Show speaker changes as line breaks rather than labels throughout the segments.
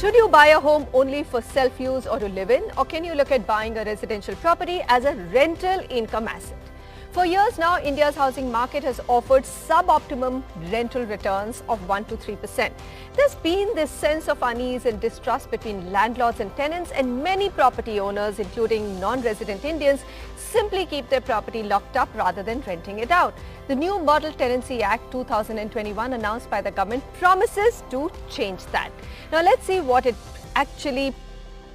Should you buy a home only for self-use or to live in, or can you look at buying a residential property as a rental income asset? For years now, India's housing market has offered sub-optimum rental returns of 1 to 3%. There's been this sense of unease and distrust between landlords and tenants, and many property owners, including non-resident Indians, simply keep their property locked up rather than renting it out. The new Model Tenancy Act 2021 announced by the government promises to change that. Now let's see what it actually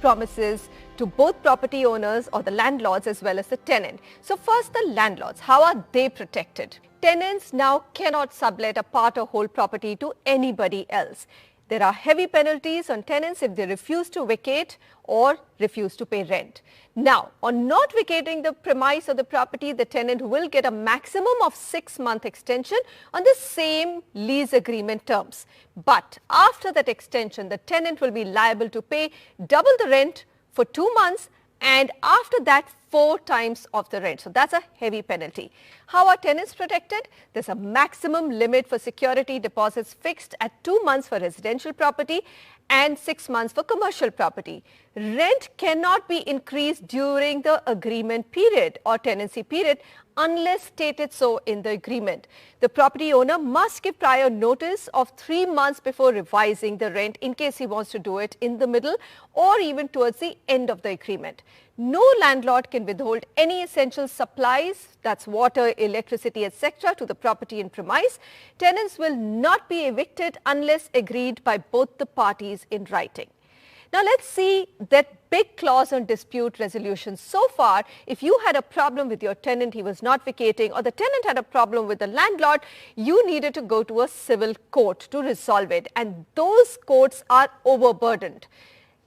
promises to both property owners or the landlords as well as the tenant. So first, the landlords, how are they protected? Tenants now cannot sublet a part or whole property to anybody else. There are heavy penalties on tenants if they refuse to vacate or refuse to pay rent. Now, on not vacating the premise of the property, the tenant will get a maximum of 6-month extension on the same lease agreement terms. But after that extension, the tenant will be liable to pay double the rent for 2 months, and after that 4 times of the rent. So that's a heavy penalty. How are tenants protected? There's a maximum limit for security deposits fixed at 2 months for residential property and 6 months for commercial property. Rent cannot be increased during the agreement period or tenancy period unless stated so in the agreement. The property owner must give prior notice of 3 months before revising the rent in case he wants to do it in the middle or even towards the end of the agreement. No landlord can withhold any essential supplies, that's water, electricity, etc., to the property in premise. Tenants will not be evicted unless agreed by both the parties in writing. Now let's see that big clause on dispute resolution. So far, if you had a problem with your tenant, he was not vacating, or the tenant had a problem with the landlord, you needed to go to a civil court to resolve it, and those courts are overburdened.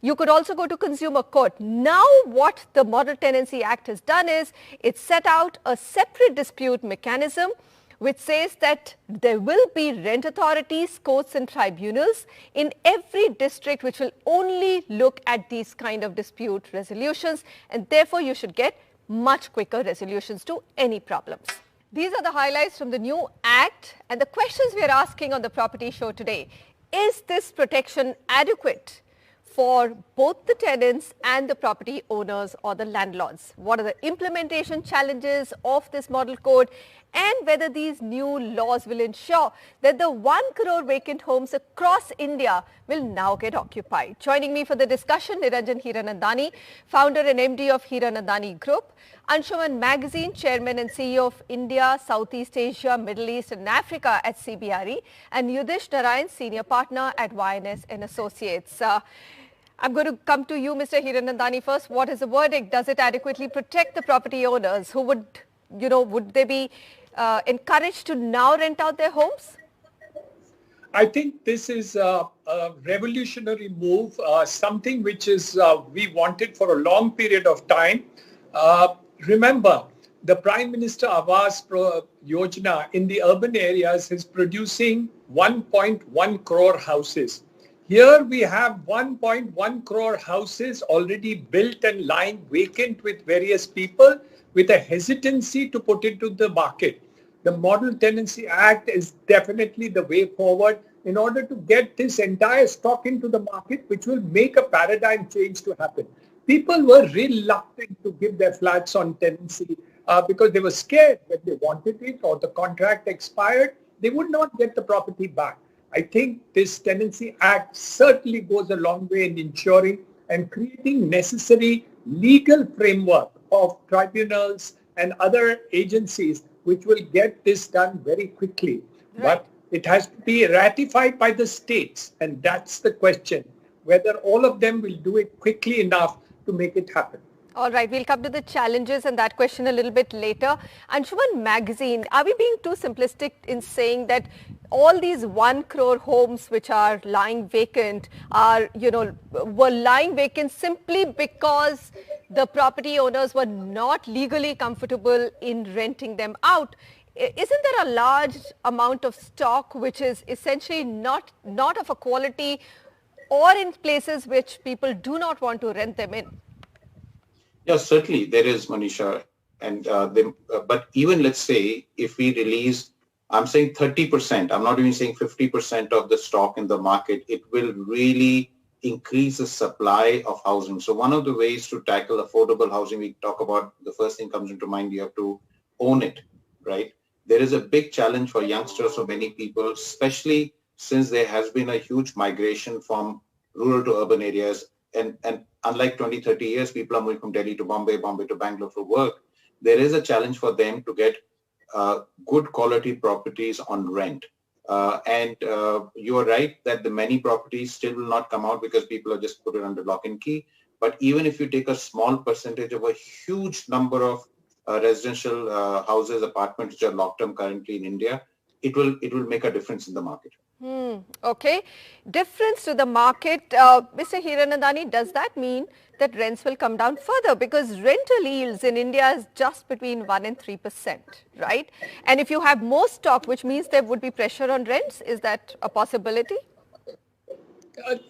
You could also go to consumer court. Now what the Model Tenancy Act has done is it set out a separate dispute mechanism which says that there will be rent authorities, courts and tribunals in every district which will only look at these kind of dispute resolutions, and therefore you should get much quicker resolutions to any problems. These are the highlights from the new act, and the questions we are asking on the Property Show today. Is this protection adequate for both the tenants and the property owners or the landlords? What are the implementation challenges of this model code, and whether these new laws will ensure that the 1 crore vacant homes across India will now get occupied? Joining me for the discussion, Niranjan Hiranandani, founder and MD of Hiranandani Group, Anshuman Magazine, Chairman and CEO of India, Southeast Asia, Middle East and Africa at CBRE, and Yudhish Narayan, Senior Partner at YNS and Associates. I'm going to come to you, Mr. Hiranandani, first. What is the verdict? Does it adequately protect the property owners who would they be encouraged to now rent out their homes?
I think this is a revolutionary move, something which is we wanted for a long period of time. Remember, the Prime Minister Awas Yojana in the urban areas is producing 1.1 crore houses. Here we have 1.1 crore houses already built and lying vacant with various people with a hesitancy to put into the market. The Model Tenancy Act is definitely the way forward in order to get this entire stock into the market, which will make a paradigm change to happen. People were reluctant to give their flats on tenancy because they were scared when they wanted it or the contract expired, they would not get the property back. I think this Tenancy Act certainly goes a long way in ensuring and creating necessary legal framework of tribunals and other agencies which will get this done very quickly. Right. But it has to be ratified by the states, and that's the question, whether all of them will do it quickly enough to make it happen.
All right, we'll come to the challenges and that question a little bit later. Anshuman Magazine, are we being too simplistic in saying that all these 1 crore homes which are lying vacant were lying vacant simply because the property owners were not legally comfortable in renting them out? Isn't there a large amount of stock which is essentially not of a quality or in places which people do not want to rent them in?
Yes, certainly there is, Manisha. And but even let's say if we release, I'm saying 30%, I'm not even saying 50% of the stock in the market, it will really increase the supply of housing. So one of the ways to tackle affordable housing, we talk about, the first thing comes into mind, you have to own it, right? There is a big challenge for youngsters, for many people, especially since there has been a huge migration from rural to urban areas. And unlike 20, 30 years, people are moving from Delhi to Bombay, Bombay to Bangalore for work. There is a challenge for them to get good quality properties on rent. And you are right that the many properties still will not come out because people have just put it under lock and key. But even if you take a small percentage of a huge number of residential houses, apartments which are locked term currently in India, it will make a difference in the market.
Okay. Difference to the market. Mr. Hiranandani, does that mean that rents will come down further? Because rental yields in India is just between 1% and 3%, right? And if you have more stock, which means there would be pressure on rents, is that a possibility?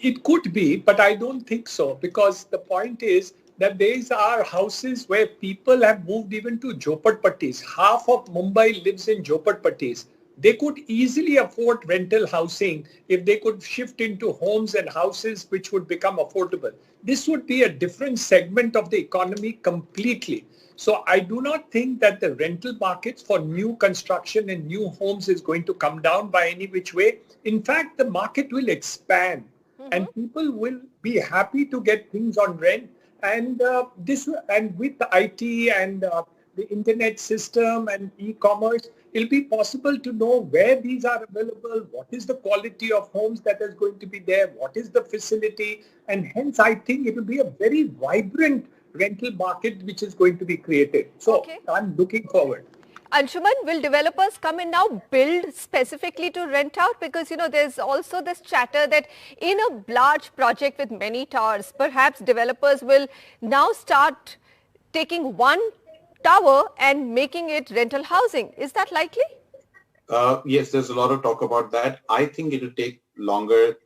It could be, but I don't think so, because the point is that these are houses where people have moved even to jhopatpattis. Half of Mumbai lives in jhopatpattis. They could easily afford rental housing if they could shift into homes and houses which would become affordable. This would be a different segment of the economy completely. So I do not think that the rental markets for new construction and new homes is going to come down by any which way. In fact, the market will expand and people will be happy to get things on rent. And with the IT and the internet system and e-commerce, it'll be possible to know where these are available, what is the quality of homes that is going to be there, what is the facility, and hence I think it will be a very vibrant rental market which is going to be created. So I'm looking forward.
Anshuman, will developers come and now build specifically to rent out? Because, you know, there's also this chatter that in a large project with many towers, perhaps developers will now start taking one tower and making it rental housing. Is that likely?
Yes, there's a lot of talk about that. I think it will take longer.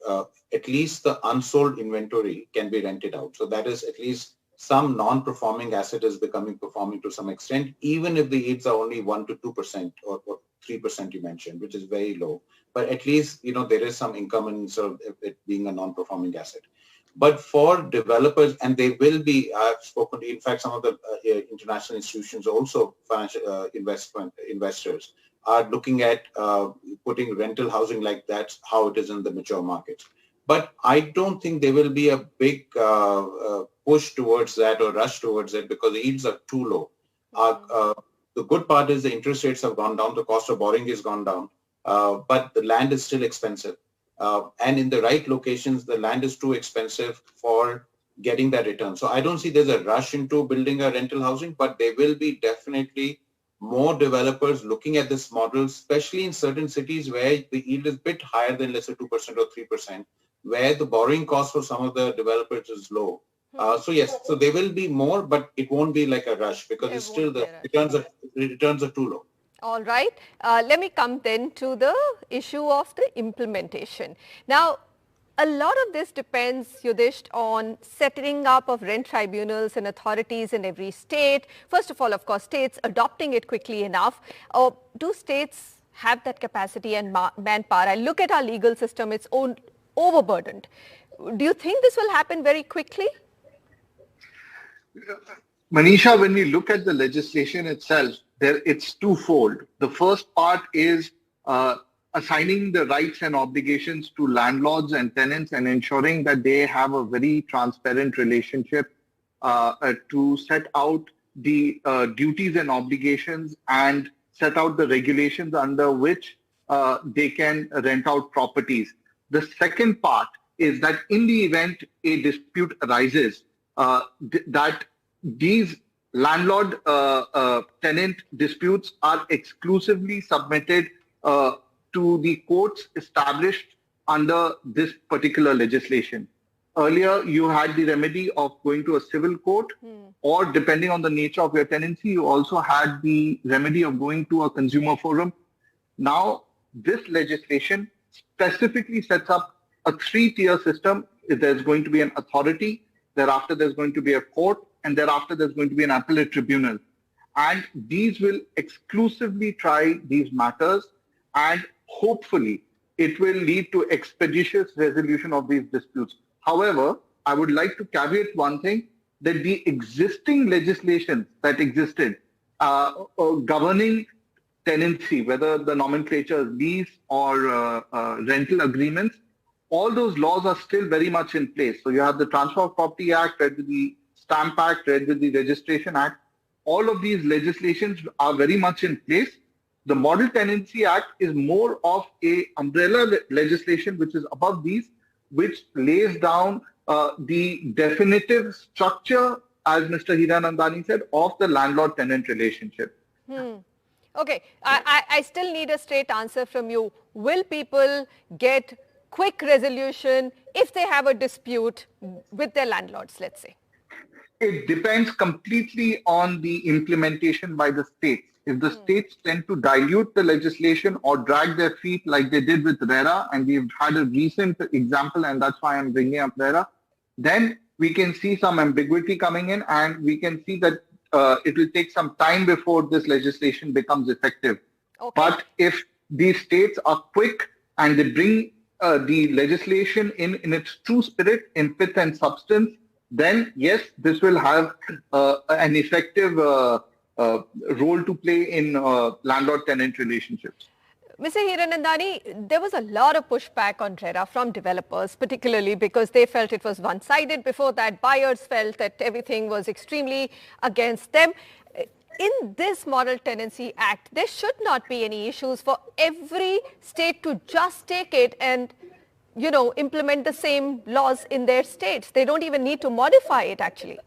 At least the unsold inventory can be rented out. So that is at least some non-performing asset is becoming performing to some extent, even if the yields are only 1 to 2% or 3% you mentioned, which is very low. But at least, you know, there is some income in sort of it being a non-performing asset. But for developers, and they will be, I've spoken to, in fact, some of the international institutions, also financial investors, are looking at putting rental housing like that's how it is in the mature markets. But I don't think there will be a big push towards that or rush towards it because the yields are too low. The good part is the interest rates have gone down, the cost of borrowing has gone down, but the land is still expensive. And in the right locations, the land is too expensive for getting that return. So I don't see there's a rush into building a rental housing, but there will be definitely more developers looking at this model, especially in certain cities where the yield is a bit higher than, let's say, 2% or 3%, where the borrowing cost for some of the developers is low. So yes, so there will be more, but it won't be like a rush because it's still the returns are too low.
All right. Let me come then to the issue of the implementation. Now, a lot of this depends, Yudhish, on setting up of rent tribunals and authorities in every state. First of all, of course, states adopting it quickly enough. Do states have that capacity and manpower? I look at our legal system, it's overburdened. Do you think this will happen very quickly?
Manisha, when we look at the legislation itself, it's twofold. The first part is assigning the rights and obligations to landlords and tenants and ensuring that they have a very transparent relationship to set out the duties and obligations and set out the regulations under which they can rent out properties. The second part is that in the event a dispute arises, that these landlord-tenant disputes are exclusively submitted to the courts established under this particular legislation. Earlier, you had the remedy of going to a civil court, or depending on the nature of your tenancy, you also had the remedy of going to a consumer forum. Now, this legislation specifically sets up a three-tier system. There's going to be an authority, thereafter there's going to be a court, and thereafter there's going to be an appellate tribunal. And these will exclusively try these matters, and hopefully it will lead to expeditious resolution of these disputes. However, I would like to caveat one thing, that the existing legislation that existed governing tenancy, whether the nomenclature is lease or rental agreements, all those laws are still very much in place. So you have the Transfer of Property Act, read with the Stamp Act, read with the Registration Act. All of these legislations are very much in place. The Model Tenancy Act is more of a umbrella legislation which is above these, which lays down the definitive structure, as Mr. Hiranandani said, of the landlord-tenant relationship.
Okay, I still need a straight answer from you. Will people get quick resolution if they have a dispute with their landlords, let's say?
It depends completely on the implementation by the states. If the states tend to dilute the legislation or drag their feet like they did with RERA, and we've had a recent example, and that's why I'm bringing up RERA, then we can see some ambiguity coming in, and we can see that it will take some time before this legislation becomes effective. Okay. But if these states are quick and they bring the legislation in its true spirit, in fit and substance, then yes, this will have an effective role to play in landlord-tenant relationships.
Mr. Hiranandani, there was a lot of pushback on RERA from developers, particularly because they felt it was one-sided. Before that, buyers felt that everything was extremely against them. In this Model Tenancy Act, there should not be any issues for every state to just take it and, you know, implement the same laws in their states. They don't even need to modify it, actually.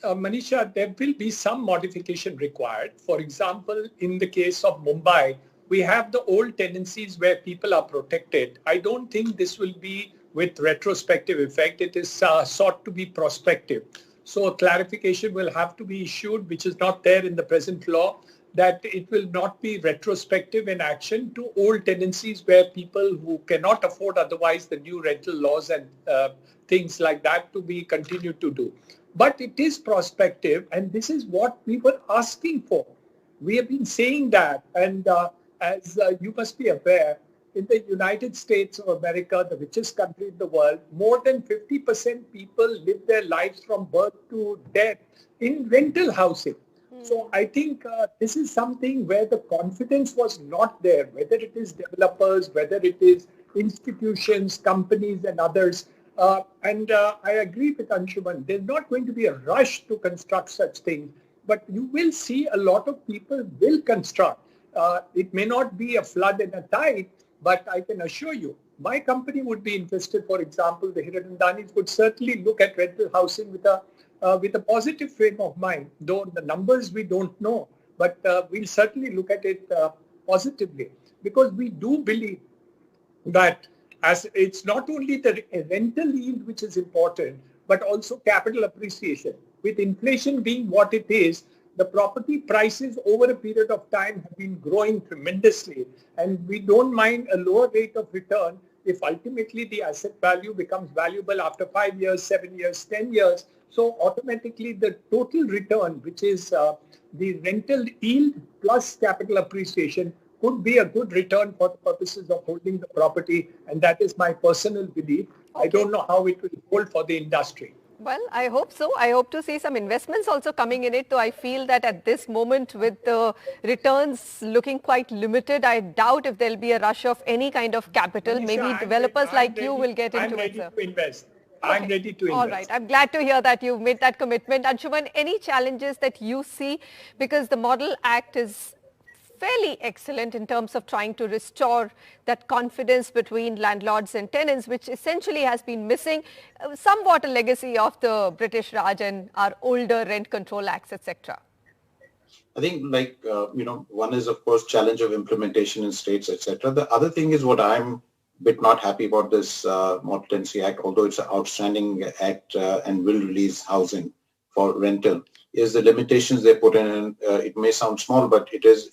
Manisha, there will be some modification required. For example, in the case of Mumbai, we have the old tenancies where people are protected. I don't think this will be with retrospective effect. It is sought to be prospective. So a clarification will have to be issued, which is not there in the present law, that it will not be retrospective in action to old tenancies where people who cannot afford otherwise the new rental laws and things like that to be continued to do. But it is prospective, and this is what we were asking for. We have been saying that, and as you must be aware, in the United States of America, the richest country in the world, more than 50% people live their lives from birth to death in rental housing. So I think this is something where the confidence was not there, whether it is developers, whether it is institutions, companies and others. And I agree with Anshuman. There's not going to be a rush to construct such things, but you will see a lot of people will construct. It may not be a flood and a tide, but I can assure you, my company would be interested. For example, the Hiranandanis would certainly look at rental housing with a positive frame of mind, though the numbers we don't know, but we'll certainly look at it positively, because we do believe that as it's not only the rental yield which is important, but also capital appreciation. With inflation being what it is, the property prices over a period of time have been growing tremendously, and we don't mind a lower rate of return if ultimately the asset value becomes valuable after 5 years, 7 years, 10 years. So automatically the total return, which is the rental yield plus capital appreciation, could be a good return for the purposes of holding the property, and that is my personal belief. Okay. I don't know how it will hold for the industry.
Well, I hope so. I hope to see some investments also coming in it, though I feel that at this moment with the returns looking quite limited, I doubt if there'll be a rush of any kind of capital.
Manisha,
maybe developers like you will get into it, sir.
I'm ready to invest. Okay. I'm ready to invest.
All right. I'm glad to hear that you've made that commitment. Anshuman, any challenges that you see? Because the Model Act is fairly excellent in terms of trying to restore that confidence between landlords and tenants, which essentially has been missing, somewhat a legacy of the British Raj and our older rent control acts, etc.
I think one is of course challenge of implementation in states, etc. The other thing is what I'm a bit not happy about this Model Tenancy Act, although it's an outstanding act and will release housing for rental, is the limitations they put in. It may sound small, but it is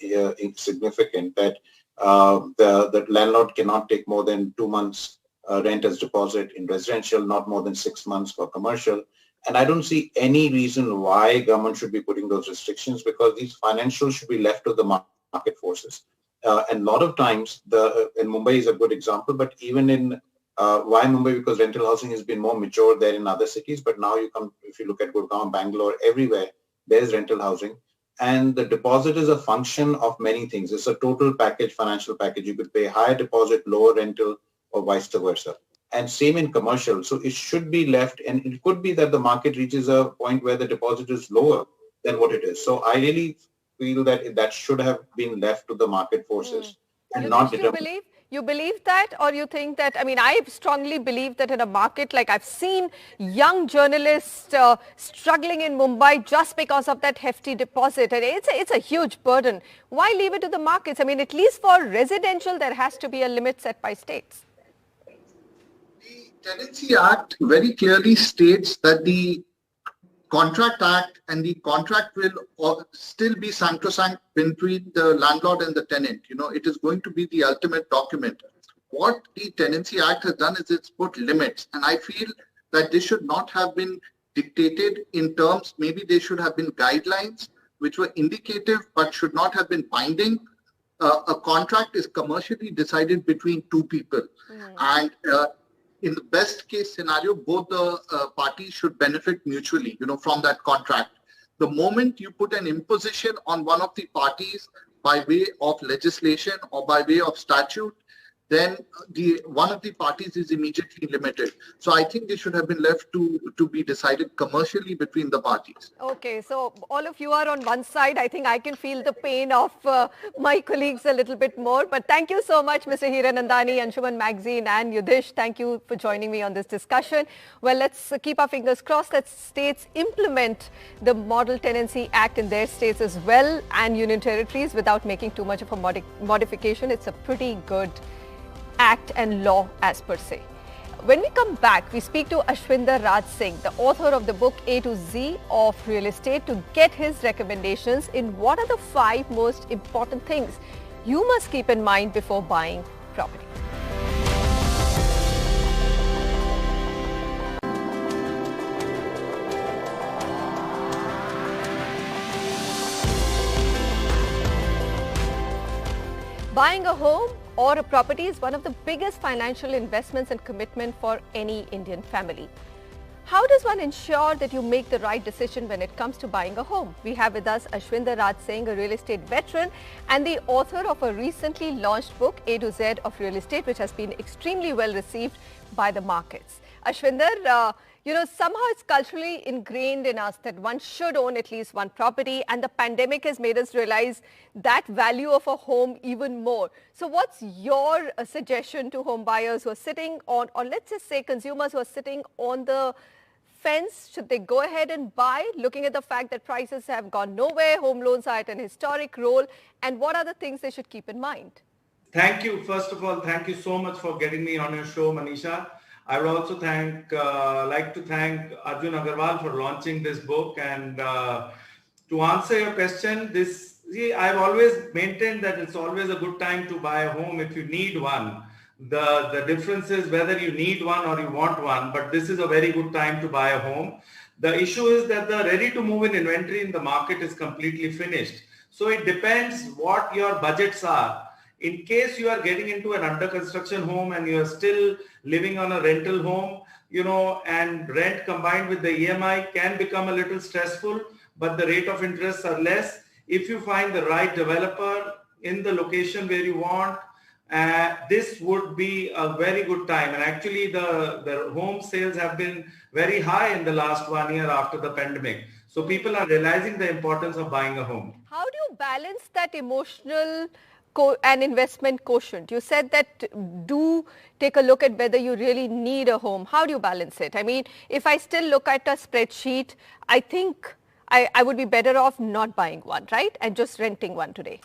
significant that the landlord cannot take more than 2 months rent as deposit in residential, not more than 6 months for commercial. And I don't see any reason why government should be putting those restrictions, because these financials should be left to the market forces. And a lot of times, and Mumbai is a good example, but even in Why Mumbai? Because rental housing has been more mature there in other cities, but now if you look at Gurgaon, Bangalore, everywhere, there's rental housing. And the deposit is a function of many things. It's a total package, financial package. You could pay higher deposit, lower rental, or vice versa. And same in commercial. So it should be left, and it could be that the market reaches a point where the deposit is lower than what it is. So I really feel that that should have been left to the market forces and not determined.
You believe that, or you think that, I mean, I strongly believe that in a market like I've seen young journalists struggling in Mumbai just because of that hefty deposit, and it's a huge burden. Why leave it to the markets? I mean, at least for residential, there has to be a limit set by states.
The Tenancy Act very clearly states that the Contract Act and the contract will still be sacrosanct between the landlord and the tenant. You know, it is going to be the ultimate document. What the Tenancy Act has done is it's put limits, and I feel that this should not have been dictated in terms, maybe they should have been guidelines which were indicative but should not have been binding. A contract is commercially decided between two people, and in the best case scenario, both the parties should benefit mutually, you know, from that contract. The moment you put an imposition on one of the parties by way of legislation or by way of statute, then one of the parties is immediately limited. So I think they should have been left to be decided commercially between the parties.
Okay, so all of you are on one side. I think I can feel the pain of my colleagues a little bit more. But thank you so much, Mr. Hiranandani, Anshuman Magazine, and Yudhish. Thank you for joining me on this discussion. Well, let's keep our fingers crossed that states implement the Model Tenancy Act in their states as well, and union territories, without making too much of a modification. It's a pretty good act and law as per se. When we come back, we speak to Ashwinder Raj Singh, the author of the book A to Z of Real Estate, to get his recommendations in what are the 5 most important things you must keep in mind before buying property. Buying a home or a property is one of the biggest financial investments and commitment for any Indian family. How does one ensure that you make the right decision when it comes to buying a home? We have with us Ashwinder Raj Singh, a real estate veteran and the author of a recently launched book, A to Z of Real Estate, which has been extremely well received by the markets. Ashwinder, you know, somehow it's culturally ingrained in us that one should own at least one property, and the pandemic has made us realize that value of a home even more. So what's your suggestion to home buyers who are sitting on, or let's just say consumers who are sitting on the fence? Should they go ahead and buy, looking at the fact that prices have gone nowhere, home loans are at an historic low, and what are the things they should keep in mind?
Thank you. First of all, thank you so much for getting me on your show, Manisha. I would also like to thank Arjun Agarwal for launching this book. And to answer your question, I've always maintained that it's always a good time to buy a home if you need one. The difference is whether you need one or you want one, but this is a very good time to buy a home. The issue is that the ready-to-move-in inventory in the market is completely finished. So it depends what your budgets are. In case you are getting into an under construction home and you are still living on a rental home, you know, and rent combined with the EMI can become a little stressful, but the rate of interest are less. If you find the right developer in the location where you want, this would be a very good time. And actually the home sales have been very high in the last 1 year after the pandemic. So people are realizing the importance of buying a home.
How do you balance that emotional and investment quotient? You said that do take a look at whether you really need a home. How do you balance it? I mean, if I still look at a spreadsheet, I think I would be better off not buying one, right? And just renting one today.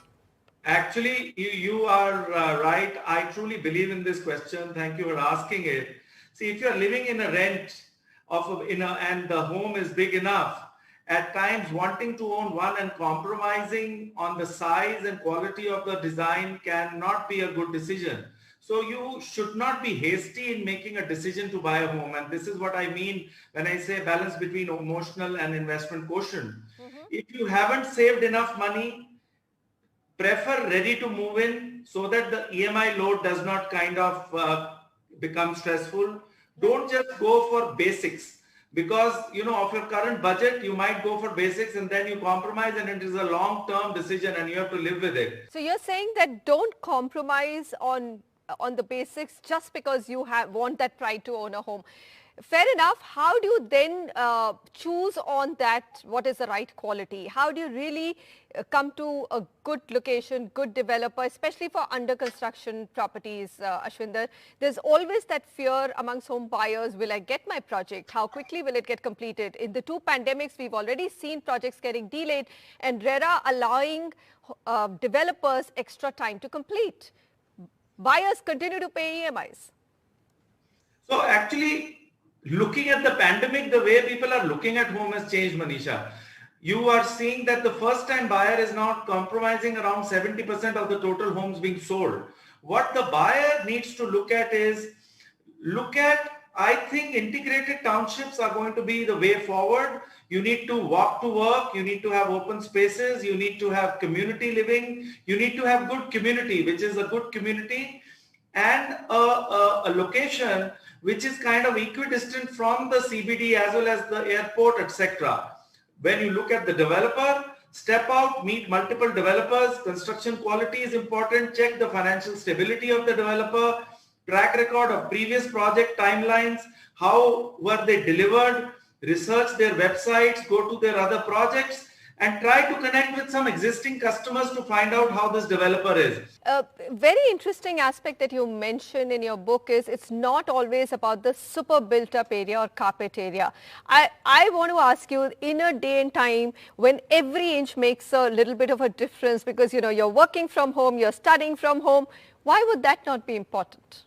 Actually, you are right. I truly believe in this question. Thank you for asking it. See, if you are living in a rent and the home is big enough, at times wanting to own one and compromising on the size and quality of the design cannot be a good decision. So you should not be hasty in making a decision to buy a home. And this is what I mean when I say balance between emotional and investment quotient. If you haven't saved enough money, prefer ready to move in so that the EMI load does not kind of becomes stressful. Don't just go for basics, because of your current budget, you might go for basics and then you compromise, and it is a long-term decision and you have to live with it.
So you're saying that don't compromise on the basics just because you want that pride to own a home. Fair enough. How do you then choose on that what is the right quality? How do you really come to a good location, good developer, especially for under construction properties, Ashwinder? There's always that fear amongst home buyers, will I get my project? How quickly will it get completed? In the 2 pandemics, we've already seen projects getting delayed and RERA allowing developers extra time to complete. Buyers continue to pay EMIs.
So actually, looking at the pandemic, the way people are looking at home has changed, Manisha. You are seeing that the first-time buyer is now compromising around 70% of the total homes being sold. What the buyer needs to look at is, I think integrated townships are going to be the way forward. You need to walk to work, you need to have open spaces, you need to have community living, you need to have good community, which is a good community, and a location which is kind of equidistant from the CBD as well as the airport, etc. When you look at the developer, step out, meet multiple developers, construction quality is important, check the financial stability of the developer, track record of previous project timelines, how were they delivered, research their websites, go to their other projects, and try to connect with some existing customers to find out how this developer is.
A very interesting aspect that you mentioned in your book is it's not always about the super built up area or carpet area. I want to ask you, in a day and time when every inch makes a little bit of a difference because you're working from home, you're studying from home, why would that not be important?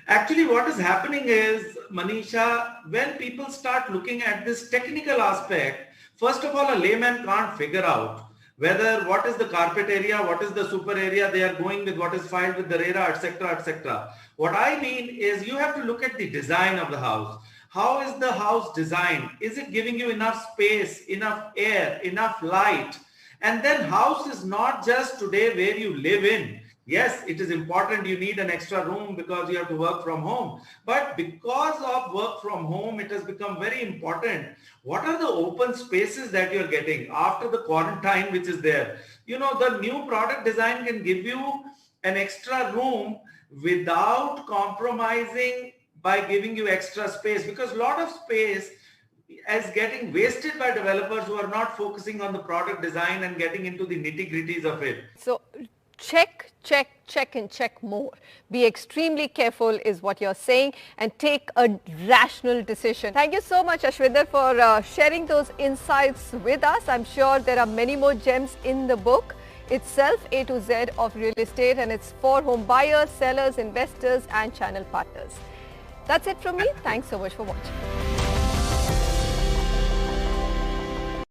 Actually, what is happening is, Manisha, when people start looking at this technical aspect, first of all, a layman can't figure out whether what is the carpet area, what is the super area, they are going with what is filed with the RERA, etc., etc. What I mean is you have to look at the design of the house. How is the house designed? Is it giving you enough space, enough air, enough light? And then house is not just today where you live in. Yes, it is important you need an extra room because you have to work from home. But because of work from home, it has become very important. What are the open spaces that you're getting after the quarantine which is there? The new product design can give you an extra room without compromising by giving you extra space, because a lot of space is getting wasted by developers who are not focusing on the product design and getting into the nitty-gritties of it.
So check, check, check and check more. Be extremely careful is what you're saying, and take a rational decision. Thank you so much, Ashwinder, for sharing those insights with us. I'm sure there are many more gems in the book itself, A to Z of real estate, and it's for home buyers, sellers, investors and channel partners. That's it from me. Thanks so much for watching.